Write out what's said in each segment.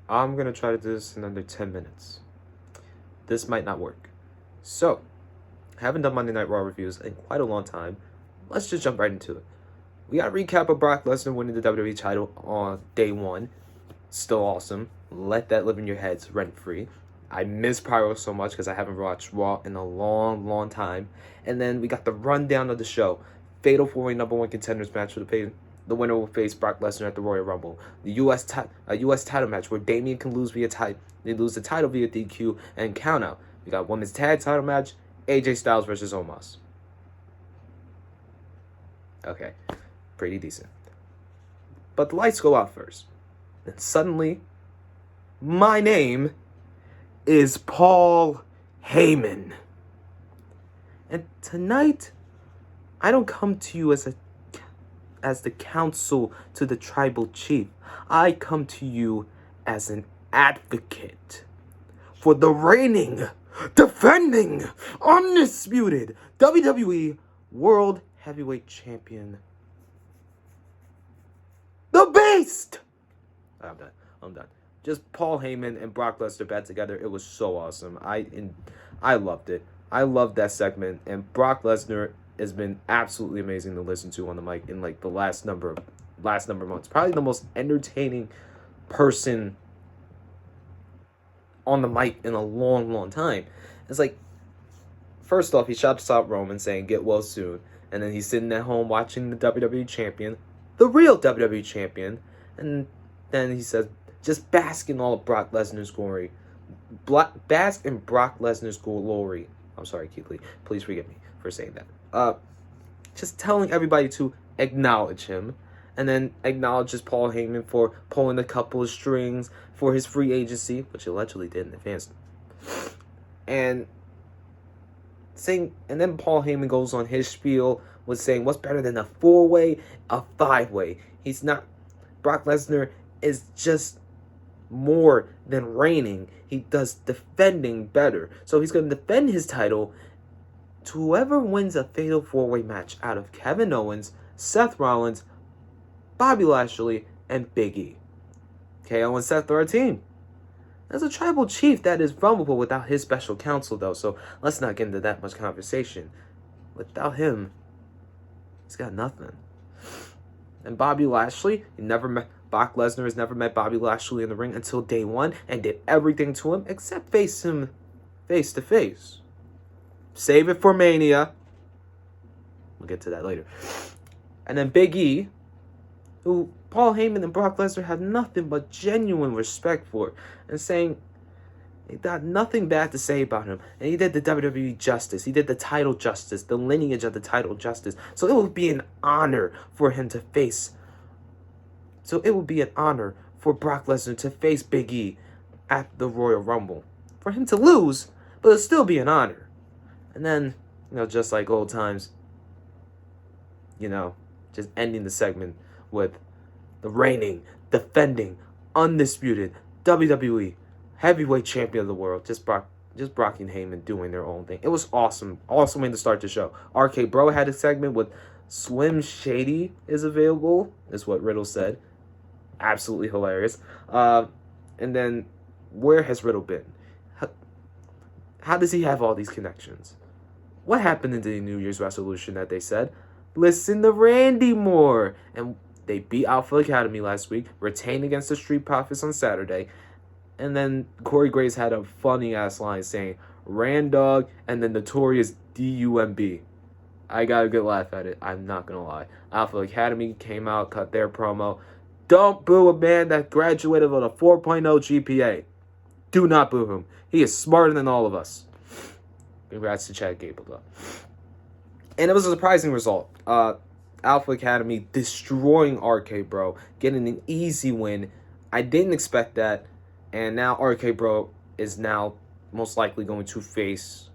I'm going to try to do this in under 10 minutes. This might not work. So, haven't done Monday Night Raw reviews in quite a long time. Let's just jump right into it. We got a recap of Brock Lesnar winning the WWE title on day one. Still awesome. Let that live in your heads rent-free. I miss Pyro so much because I haven't watched Raw in a long time. And then we got the rundown of the show. Fatal 4-way #1 contenders match for the winner will face Brock Lesnar at the Royal Rumble. The U.S. title match where Damian can lose they lose the title via DQ and countout. We got women's tag title match, AJ Styles versus Omas. Okay, pretty decent. But the lights go out first. Then suddenly, my name is Paul Heyman. And tonight, I don't come to you as the counsel to the tribal chief. I come to you as an advocate for the reigning, defending, undisputed WWE World Heavyweight Champion, the Beast! I'm done. Just Paul Heyman and Brock Lesnar back together. It was so awesome. I loved it. I loved that segment. And Brock Lesnar has been absolutely amazing to listen to on the mic in like the last number of months. Probably the most entertaining person on the mic in a long time. It's like, first off, he shouts out Roman saying, "Get well soon." And then he's sitting at home watching the WWE champion, the real WWE champion. And then he says, just bask in all of Brock Lesnar's glory. Bask in Brock Lesnar's glory. I'm sorry, Keith Lee. Please forgive me for saying that. Just telling everybody to acknowledge him. And then acknowledges Paul Heyman for pulling a couple of strings for his free agency, which he allegedly did in advance. And then Paul Heyman goes on his spiel with saying, what's better than a 4-way, a 5-way? Brock Lesnar is just more than reigning. He does defending better. So he's going to defend his title to whoever wins a fatal 4-way match out of Kevin Owens, Seth Rollins, Bobby Lashley, and Big E. KO and Seth are a team. There's a tribal chief that is vulnerable without his special counsel, though, so let's not get into that much conversation. Without him, he's got nothing. And Bobby Lashley, Brock Lesnar has never met Bobby Lashley in the ring until day one and did everything to him except face him face to face. Save it for Mania. We'll get to that later. And then Big E, who Paul Heyman and Brock Lesnar have nothing but genuine respect for, and saying he got nothing bad to say about him. And he did the WWE justice. He did the title justice, the lineage of the title justice. So it would be an honor for him to face. So it would be an honor for Brock Lesnar to face Big E at the Royal Rumble. For him to lose, but it'll still be an honor. And then, just like old times, just ending the segment with the reigning, defending, undisputed WWE Heavyweight Champion of the world. Just Brock and Heyman doing their own thing. It was awesome. Awesome way to start the show. RK Bro had a segment with Slim Shady is available, is what Riddle said. Absolutely hilarious. And then, where has Riddle been? How does he have all these connections? What happened in the New Year's resolution that they said? Listen to Randy more. And they beat Alpha Academy last week, retained against the Street Profits on Saturday. And then Corey Graves had a funny-ass line saying, Randog and the Notorious DUMB. I got a good laugh at it. I'm not going to lie. Alpha Academy came out, cut their promo. Don't boo a man that graduated with a 4.0 GPA. Do not boo him. He is smarter than all of us. Congrats to Chad Gable, though. And it was a surprising result. Alpha Academy destroying RK Bro, getting an easy win. I didn't expect that. And now RK Bro is now most likely going to face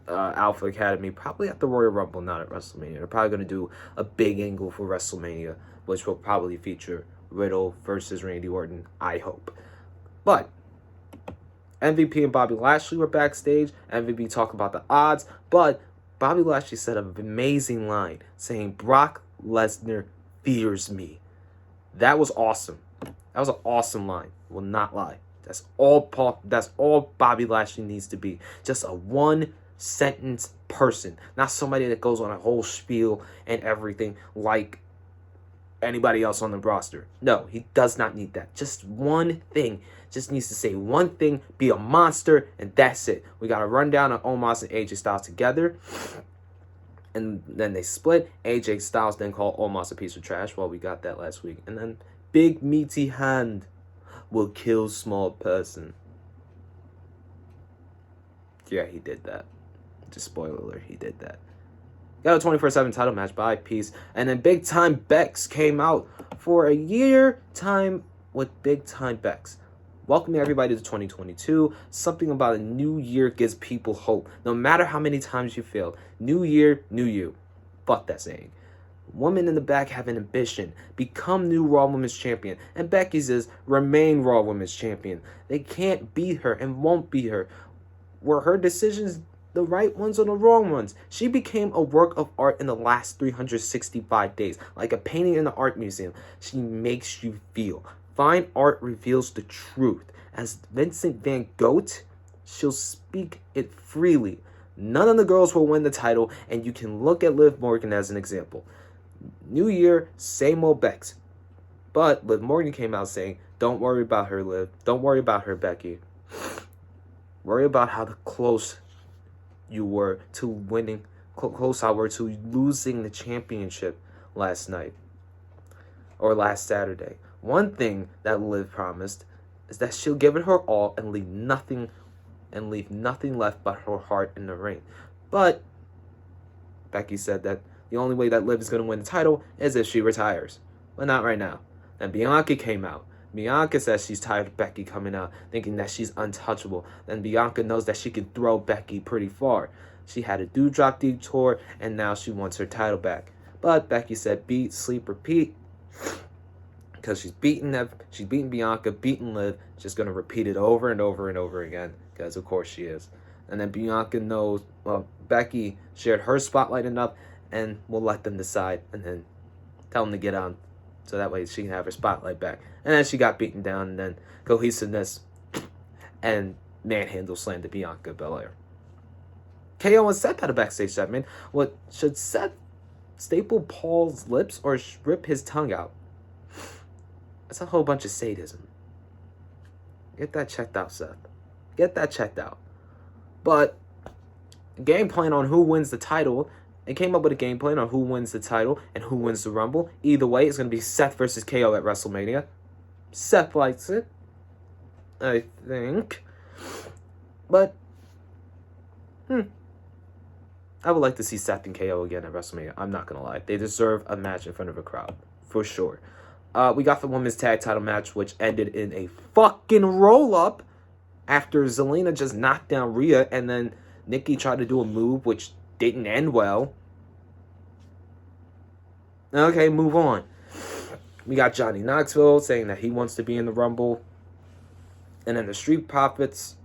Alpha Academy probably at the Royal Rumble, not at WrestleMania. They're probably going to do a big angle for WrestleMania, which will probably feature Riddle versus Randy Orton, I hope. But MVP and Bobby Lashley were backstage. MVP talked about the odds, but Bobby Lashley said an amazing line saying, Brock Lesnar fears me. That was awesome. That was an awesome line. Will not lie. That's all Bobby Lashley needs to be. Just a one-sentence person, not somebody that goes on a whole spiel and everything like anybody else on the roster. No, he does not need that. Just one thing. Just needs to say one thing, be a monster, and that's it. We got a rundown of Omas and AJ Styles together. And then they split. AJ Styles then called Omas a piece of trash. Well, we got that last week. And then big meaty hand will kill small person. Yeah, he did that. Just spoiler alert, he did that. Got a 24/7 title match by Peace. And then Big Time Bex came out for a year time with Big Time Bex. Welcoming everybody to 2022. Something about a new year gives people hope. No matter how many times you fail. New year, new you. Fuck that saying. Women in the back have an ambition. Become new Raw Women's Champion. And Becky says, remain Raw Women's Champion. They can't beat her and won't beat her. Were her decisions the right ones or the wrong ones? She became a work of art in the last 365 days. Like a painting in the art museum. She makes you feel. Fine art reveals the truth. As Vincent Van Gogh, she'll speak it freely. None of the girls will win the title, and you can look at Liv Morgan as an example. New year, same old Bex. But Liv Morgan came out saying, don't worry about her, Liv. Don't worry about her, Becky. Worry about how close you were to winning, close I were to losing the championship last night. Or last Saturday. One thing that Liv promised is that she'll give it her all and leave nothing left but her heart in the ring. But Becky said that the only way that Liv is going to win the title is if she retires. But not right now. Then Bianca came out. Bianca says she's tired of Becky coming out, thinking that she's untouchable. Then Bianca knows that she can throw Becky pretty far. She had a Doudrop detour, and now she wants her title back. But Becky said beat, sleep, repeat. Because she's beaten Bianca, beaten Liv, just going to repeat it over and over and over again, because of course she is. And then Bianca knows, well, Becky shared her spotlight enough, and we'll let them decide, and then tell them to get on, so that way she can have her spotlight back. And then she got beaten down, and then cohesiveness and manhandle slammed to Bianca Belair. KO and Seth had a backstage segment. What, should Seth staple Paul's lips or rip his tongue out? That's a whole bunch of sadism. Get that checked out, Seth. Get that checked out. But game plan on who wins the title. They came up with a game plan on who wins the title and who wins the Rumble. Either way, it's going to be Seth versus KO at WrestleMania. Seth likes it, I think. But, I would like to see Seth and KO again at WrestleMania. I'm not going to lie. They deserve a match in front of a crowd. For sure. We got the women's tag title match, which ended in a fucking roll-up after Zelina just knocked down Rhea, and then Nikki tried to do a move, which didn't end well. Okay, move on. We got Johnny Knoxville saying that he wants to be in the Rumble. And then the Street Profits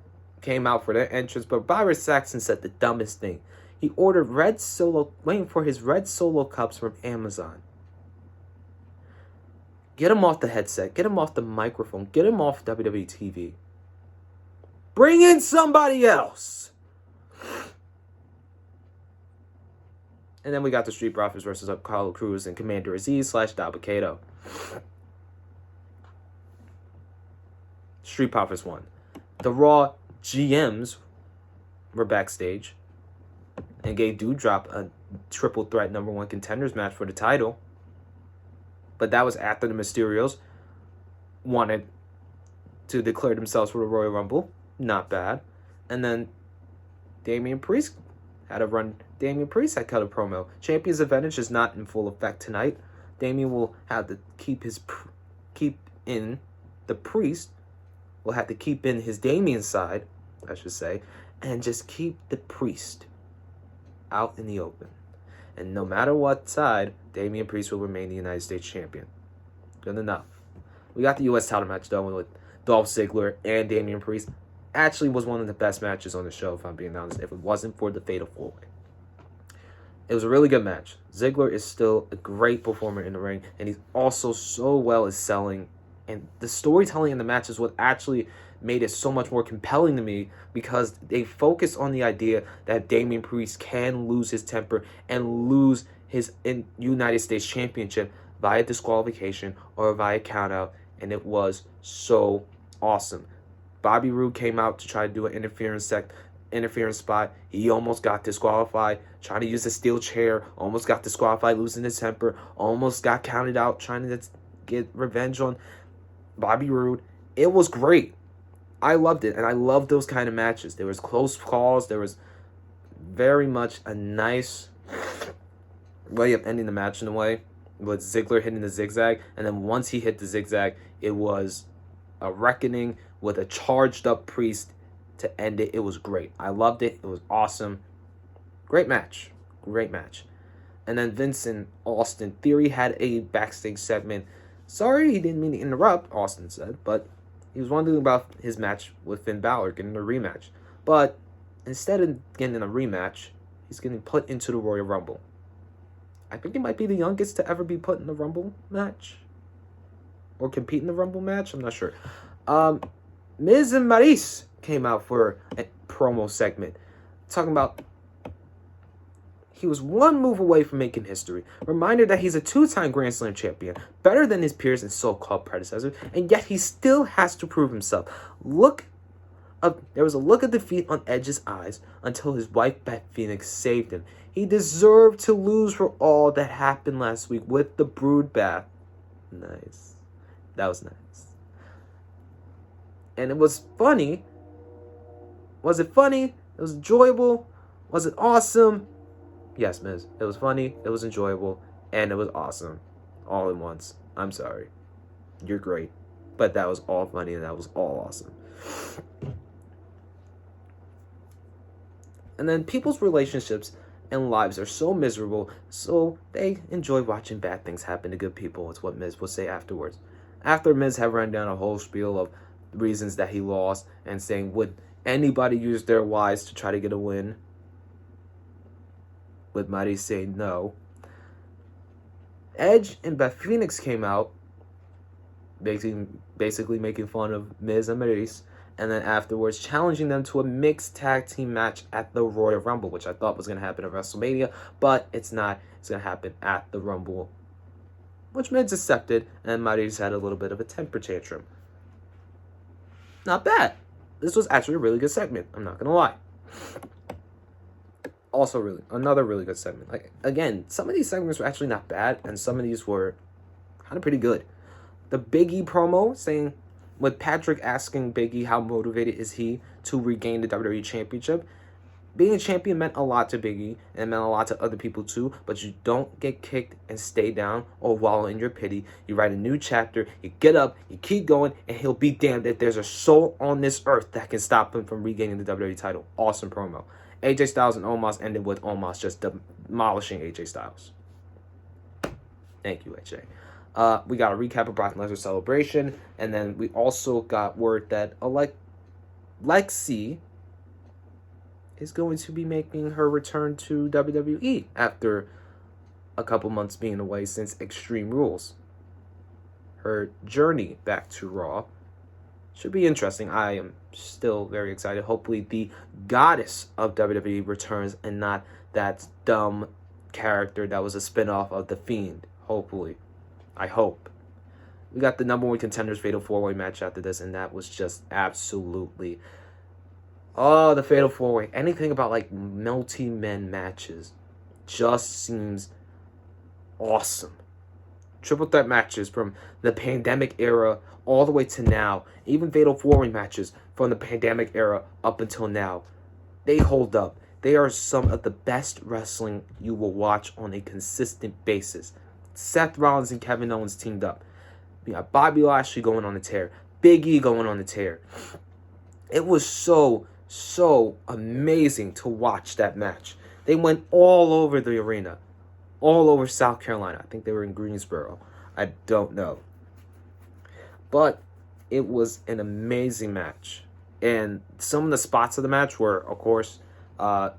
came out for their entrance, but Byron Saxton said the dumbest thing. He ordered waiting for his red Solo cups from Amazon. Get him off the headset. Get him off the microphone. Get him off WWE TV. Bring in somebody else. And then we got the Street Profits versus Apollo Crews and Commander Aziz / Dabba-Kato. Street Profits won. The Raw GMs were backstage and gave Doudrop a triple threat #1 contenders match for the title. But that was after the Mysterios wanted to declare themselves for the Royal Rumble. Not bad. And then Damian Priest had a run. Damian Priest had cut a promo. Champion's advantage is not in full effect tonight. Damian will have to the Priest will have to keep in his Damian side, I should say, and just keep the Priest out in the open. And no matter what side, Damian Priest will remain the United States Champion. Good enough. We got the U.S. title match done with Dolph Ziggler and Damian Priest. Actually was one of the best matches on the show, if I'm being honest, if it wasn't for the Fatal 4-Way. It was a really good match. Ziggler is still a great performer in the ring, and he's also so well at selling And the storytelling in the match is what actually made it so much more compelling to me, because they focus on the idea that Damian Priest can lose his temper and lose his United States Championship via disqualification or via countout, and it was so awesome. Bobby Roode came out to try to do an interference spot. He almost got disqualified, trying to use a steel chair, almost got disqualified, losing his temper, almost got counted out, trying to get revenge on Bobby Roode. It was great. I loved it, and I love those kind of matches. There was close calls. There was very much a nice way of ending the match in a way, with Ziggler hitting the zigzag, and then once he hit the zigzag, it was a reckoning with a charged up Priest to end it. It was great. I loved it. It was awesome. Great match. Great match. And then Vince and Austin Theory had a backstage segment. Sorry, he didn't mean to interrupt, Austin said, but he was wondering about his match with Finn Balor, getting a rematch. But instead of getting a rematch, he's getting put into the Royal Rumble. I think he might be the youngest to ever be put in the Rumble match, or compete in the Rumble match. I'm not sure. Miz and Maryse came out for a promo segment talking about he was one move away from making history. Reminder that he's a 2-time Grand Slam champion, better than his peers and so-called predecessors, and yet he still has to prove himself. There was a look of defeat on Edge's eyes until his wife Beth Phoenix saved him. He deserved to lose for all that happened last week with the brood bath. Nice. That was nice. And it was funny. Was it funny? It was enjoyable. Was it awesome? Yes, Miz. It was funny, it was enjoyable, and it was awesome. All in once. I'm sorry. You're great. But that was all funny and that was all awesome. And then people's relationships and lives are so miserable, so they enjoy watching bad things happen to good people. It's what Miz will say afterwards. After Miz had run down a whole spiel of reasons that he lost and saying, would anybody use their wives to try to get a win? With Maryse saying no. Edge and Beth Phoenix came out, basically making fun of Miz and Maryse, and then afterwards challenging them to a mixed tag team match at the Royal Rumble, which I thought was going to happen at WrestleMania, but it's not. It's going to happen at the Rumble, which Miz accepted, and Maryse had a little bit of a temper tantrum. Not bad. This was actually a really good segment. I'm not going to lie. Also, another really good segment. Like, again, some of these segments were actually not bad, and some of these were kind of pretty good. The Big E promo, saying, with Patrick asking Big E how motivated is he to regain the WWE Championship. Being a champion meant a lot to Big E, and it meant a lot to other people too, but you don't get kicked and stay down or wallow in your pity. You write a new chapter, you get up, you keep going, and he'll be damned if there's a soul on this earth that can stop him from regaining the WWE title. Awesome promo. AJ Styles and Omas ended with Omas just demolishing AJ Styles. Thank you, AJ. We got a recap of Brock Lesnar's celebration, and then we also got word that Lexi is going to be making her return to WWE after a couple months being away since Extreme Rules. Her journey back to Raw should be interesting. I am still very excited. Hopefully the goddess of WWE returns and not that dumb character that was a spinoff of The Fiend. Hopefully. I hope. We got the number one contenders fatal 4-way match after this, and that was just absolutely... Oh, the fatal 4-way. Anything about like multi-men matches just seems awesome. Triple threat matches from the pandemic era all the way to now, even fatal 4-way matches from the pandemic era up until now, they hold up. They are some of the best wrestling you will watch on a consistent basis. Seth Rollins and Kevin Owens teamed up. We got Bobby Lashley going on a tear. Big E going on a tear. It was so amazing to watch that match. They went all over the arena. All over South Carolina. I think they were in Greensboro. I don't know. But it was an amazing match. And some of the spots of the match were, of course, the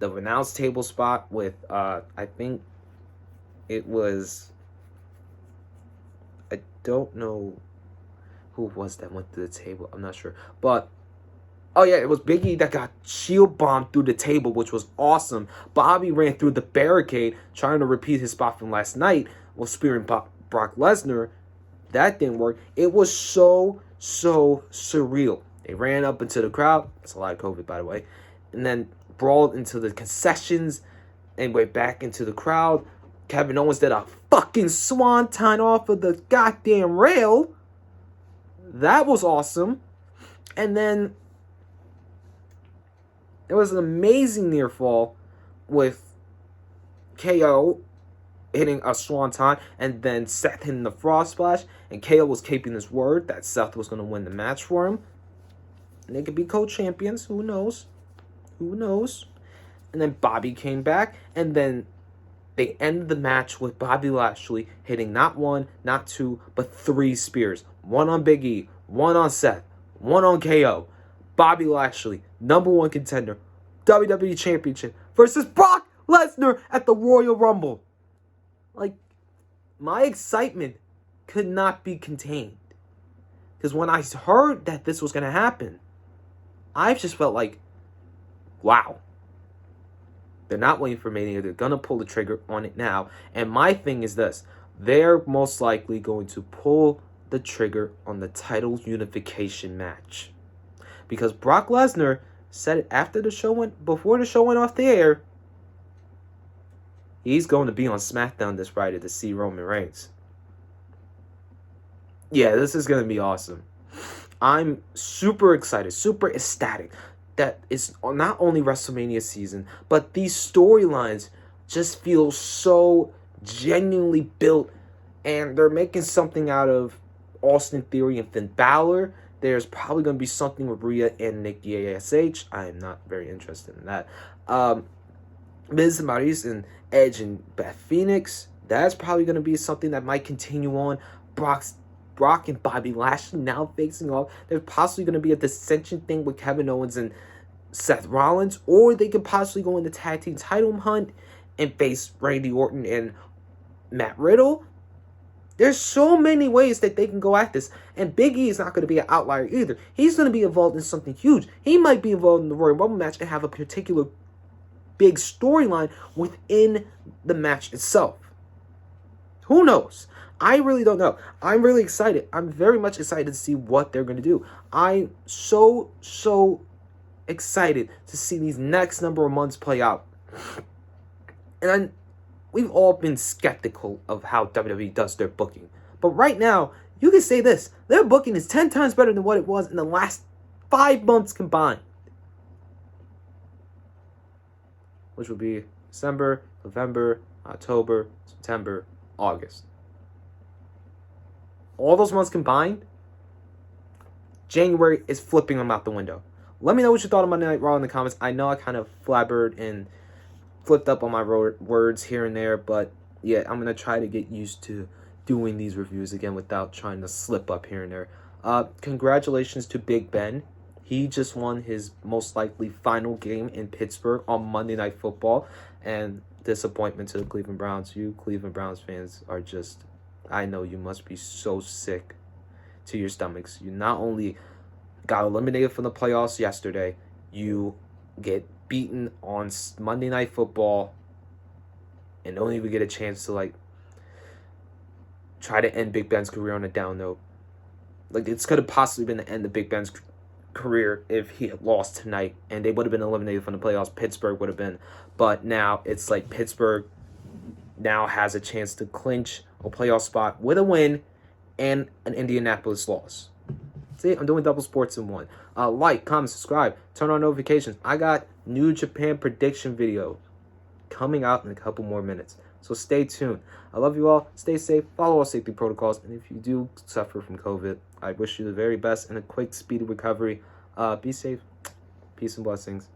announce table spot with, I think it was, I don't know Who was that went to the table? I'm not sure. But, oh yeah, it was Big E that got shield bombed through the table, which was awesome. Bobby ran through the barricade, trying to repeat his spot from last night while spearing Brock Lesnar. That didn't work. It was so surreal. They ran up into the crowd. That's a lot of COVID, by the way. And then brawled into the concessions and went back into the crowd. Kevin Owens did a fucking swanton off of the goddamn rail. That was awesome. And then there was an amazing near fall with KO hitting a swanton and then Seth hitting the frog splash. And KO was keeping his word that Seth was going to win the match for him. And they could be co-champions. Who knows? Who knows? And then Bobby came back. And then they ended the match with Bobby Lashley hitting not one, not two, but 3 spears. One on Big E, one on Seth, one on KO. Bobby Lashley, #1 contender, WWE Championship, versus Brock Lesnar at the Royal Rumble. Like, my excitement could not be contained. Because when I heard that this was going to happen, I just felt like, wow. They're not waiting for Mania. They're going to pull the trigger on it now. And my thing is this. They're most likely going to pull the trigger on the title unification match. Because Brock Lesnar said it after the show before the show went off the air, he's going to be on SmackDown this Friday to see Roman Reigns. Yeah, this is going to be awesome. I'm super excited, super ecstatic that it's not only WrestleMania season, but these storylines just feel so genuinely built, and they're making something out of Austin Theory and Finn Balor. There's probably going to be something with Rhea and Nikki ASH. I am not very interested in that. Miz and Maurice and Edge and Beth Phoenix. That's probably going to be something that might continue on. Brock and Bobby Lashley now facing off. There's possibly going to be a dissension thing with Kevin Owens and Seth Rollins. Or they could possibly go in the tag team title hunt and face Randy Orton and Matt Riddle. There's so many ways that they can go at this. And Big E is not going to be an outlier either. He's going to be involved in something huge. He might be involved in the Royal Rumble match and have a particular big storyline within the match itself. Who knows? I really don't know. I'm really excited. I'm very much excited to see what they're going to do. I'm so excited to see these next number of months play out. And we've all been skeptical of how WWE does their booking. But right now, you can say this. Their booking is 10 times better than what it was in the last 5 months combined. Which would be December, November, October, September, August. All those months combined, January is flipping them out the window. Let me know what you thought of Monday Night Raw in the comments. I know I kind of flabbered and flipped up on my words here and there, but yeah, I'm going to try to get used to doing these reviews again without trying to slip up here and there. Congratulations to Big Ben. He just won his most likely final game in Pittsburgh on Monday Night Football, and disappointment to the Cleveland Browns. You Cleveland Browns fans are just, I know you must be so sick to your stomachs. You not only got eliminated from the playoffs yesterday, you get beaten on Monday Night Football and don't even get a chance to try to end Big Ben's career on a down note. It's could have possibly been the end of Big Ben's career if he had lost tonight and they would have been eliminated from the playoffs. Pittsburgh would have been, but now it's like Pittsburgh now has a chance to clinch a playoff spot with a win and an Indianapolis loss. See, I'm doing double sports in one. Like, comment, subscribe, turn on notifications. I got New Japan prediction video coming out in a couple more minutes. So stay tuned. I love you all. Stay safe. Follow all safety protocols. And if you do suffer from COVID, I wish you the very best and a quick, speedy recovery. Be safe. Peace and blessings.